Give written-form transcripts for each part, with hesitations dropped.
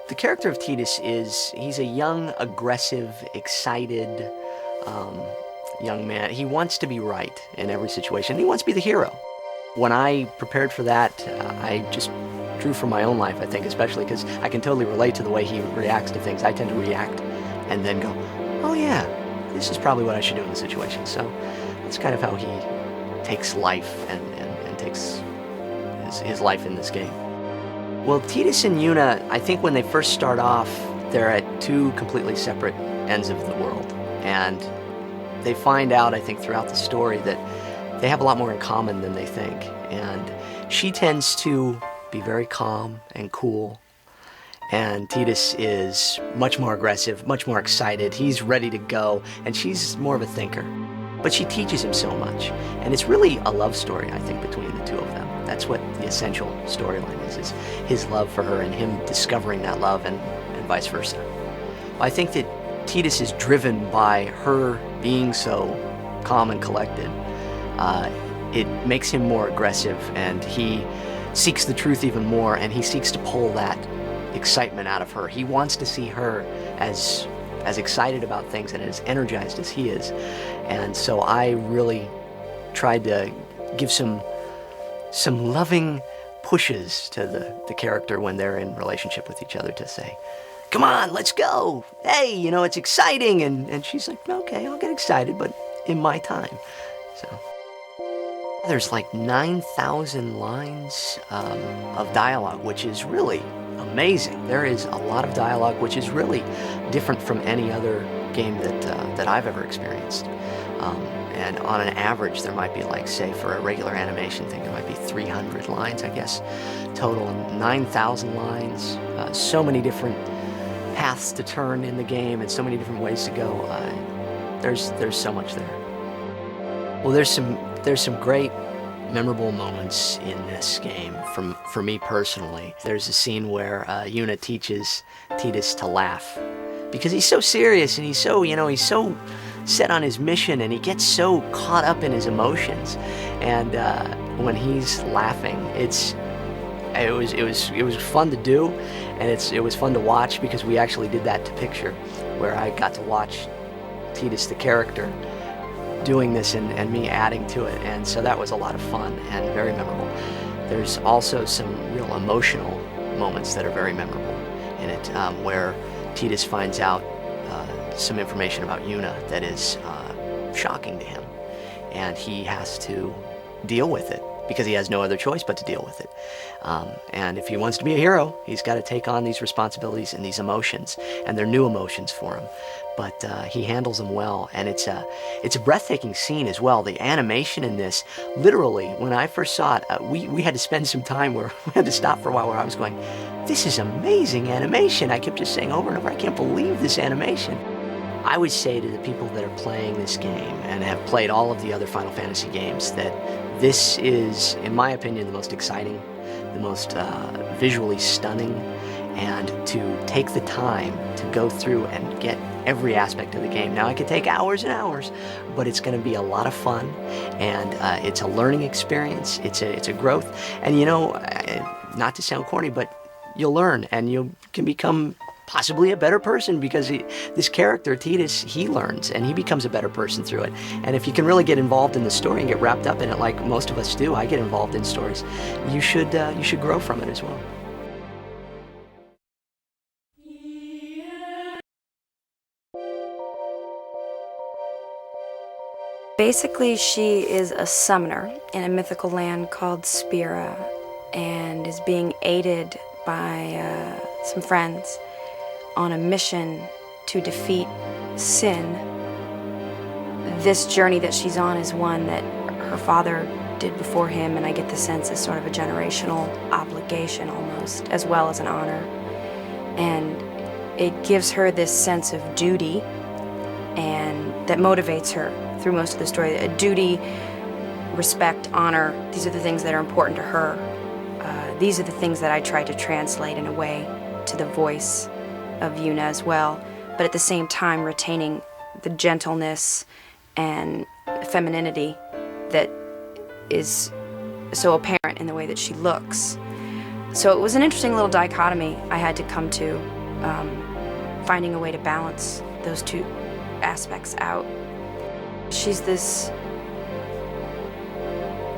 The character of Tidus he's a young, aggressive, excited young man. He wants to be right in every situation. He wants to be the hero. When I prepared for that, I just drew from my own life, I think, especially because I can totally relate to the way he reacts to things. I tend to react and then go, oh yeah, this is probably what I should do in the situation. So that's kind of how he takes life and takes his life in this game. Well, Tidus and Yuna, I think when they first start off, they're at two completely separate ends of the world. And they find out, I think, throughout the story that they have a lot more in common than they think. And she tends to be very calm and cool. And Tidus is much more aggressive, much more excited. He's ready to go, and she's more of a thinker. But she teaches him so much. And it's really a love story, I think, between the two of them. That's what the essential storyline is his love for her and him discovering that love and vice versa. I think that Tidus is driven by her being so calm and collected. It makes him more aggressive, and he seeks the truth even more, and he seeks to pull that excitement out of her. He wants to see her as excited about things and as energized as he is. And so I really tried to give some loving pushes to the character when they're in relationship with each other to say, come on, let's go. Hey, you know, it's exciting. And she's like, okay, I'll get excited, but in my time. So there's like 9,000 lines of dialogue, which is really amazing. There is a lot of dialogue, which is really different from any other game that I've ever experienced. And on an average, there might be, like, say, for a regular animation thing, there might be 300 lines, I guess, total. 9,000 lines, so many different paths to turn in the game, and so many different ways to go. There's so much there. Well, there's some great memorable moments in this game for me personally. There's a scene where Yuna teaches Tidus to laugh because he's so serious and he's so set on his mission, and he gets so caught up in his emotions. And when he's laughing, it was fun to do, and it was fun to watch because we actually did that to picture, where I got to watch Tidus the character doing this and me adding to it, and so that was a lot of fun and very memorable. There's also some real emotional moments that are very memorable in it, where Tidus finds out some information about Yuna that is shocking to him, and he has to deal with it because he has no other choice but to deal with it. And if he wants to be a hero, he's got to take on these responsibilities and these emotions, and they're new emotions for him. But he handles them well, and it's a breathtaking scene as well. The animation in this, literally, when I first saw it, we had to spend some time where we had to stop for a while where I was going, this is amazing animation. I kept just saying over and over, I can't believe this animation. I would say to the people that are playing this game and have played all of the other Final Fantasy games that this is, in my opinion, the most exciting, the most visually stunning, and to take the time to go through and get every aspect of the game. Now, it could take hours and hours, but it's going to be a lot of fun, and it's a learning experience. It's a growth, and not to sound corny, but you'll learn, and you can become possibly a better person because this character, Tidus, he learns and he becomes a better person through it. And if you can really get involved in the story and get wrapped up in it like most of us do, I get involved in stories, you should grow from it as well. Basically, she is a summoner in a mythical land called Spira and is being aided by some friends on a mission to defeat sin. This journey that she's on is one that her father did before him, and I get the sense is sort of a generational obligation almost, as well as an honor. And it gives her this sense of duty, and that motivates her through most of the story. A duty, respect, honor, these are the things that are important to her. These are the things that I try to translate in a way to the voice of Yuna as well, but at the same time retaining the gentleness and femininity that is so apparent in the way that she looks. So it was an interesting little dichotomy I had to come to, finding a way to balance those two aspects out. She's this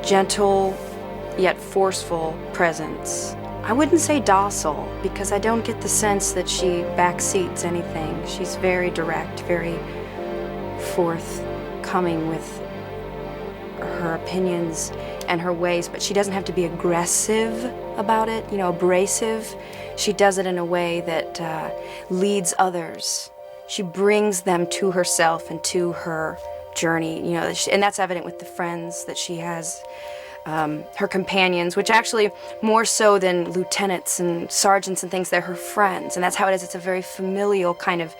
gentle yet forceful presence. I wouldn't say docile, because I don't get the sense that she backseats anything. She's very direct, very forthcoming with her opinions and her ways, but she doesn't have to be aggressive about it, you know, abrasive. She does it in a way that leads others. She brings them to herself and to her journey, you know, and that's evident with the friends that she has, her companions, which actually, more so than lieutenants and sergeants and things, they're her friends, and that's how it is. It's a very familial kind of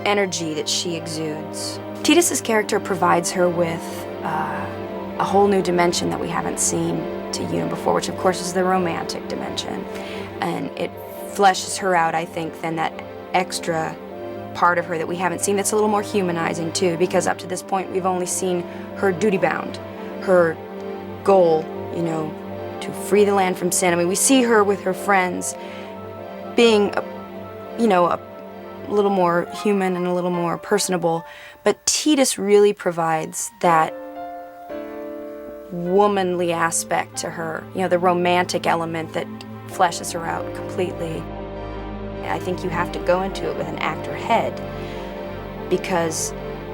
energy that she exudes. Tidus's character provides her with a whole new dimension that we haven't seen to Yuna before, which of course is the romantic dimension, and it fleshes her out, I think, than that extra part of her that we haven't seen that's a little more humanizing too, because up to this point we've only seen her duty-bound, her goal, you know, to free the land from sin. I mean, we see her with her friends being, you know, a little more human and a little more personable, but Tidus really provides that womanly aspect to her, you know, the romantic element that fleshes her out completely. I think you have to go into it with an actor head, because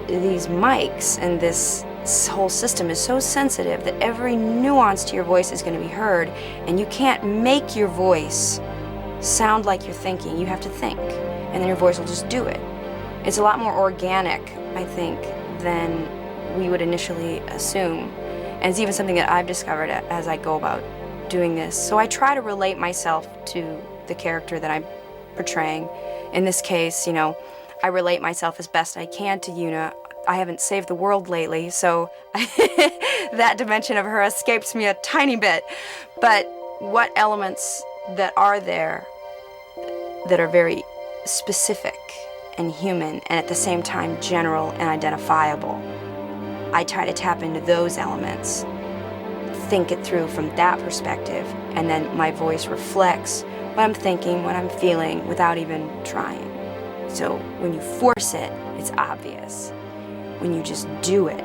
these mics and this whole system is so sensitive that every nuance to your voice is going to be heard, and you can't make your voice sound like you're thinking. You have to think, and then your voice will just do it. It's a lot more organic, I think, than we would initially assume, and it's even something that I've discovered as I go about doing this. So I try to relate myself to the character that I'm portraying. In this case, you know, I relate myself as best I can to Yuna. I haven't saved the world lately, so that dimension of her escapes me a tiny bit. But what elements that are there that are very specific and human, and at the same time general and identifiable, I try to tap into those elements, think it through from that perspective, and then my voice reflects what I'm thinking, what I'm feeling, without even trying. So when you force it, it's obvious. When you just do it,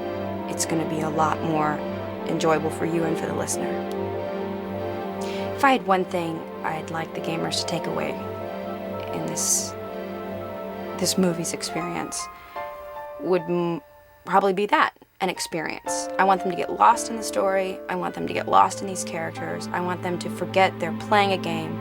it's going to be a lot more enjoyable for you and for the listener. If I had one thing I'd like the gamers to take away in this movie's experience, would probably be that, an experience. I want them to get lost in the story. I want them to get lost in these characters. I want them to forget they're playing a game.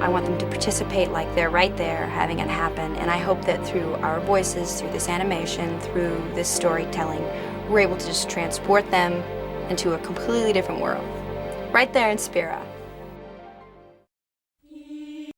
I want them to participate like they're right there, having it happen, and I hope that through our voices, through this animation, through this storytelling, we're able to just transport them into a completely different world, right there in Spira.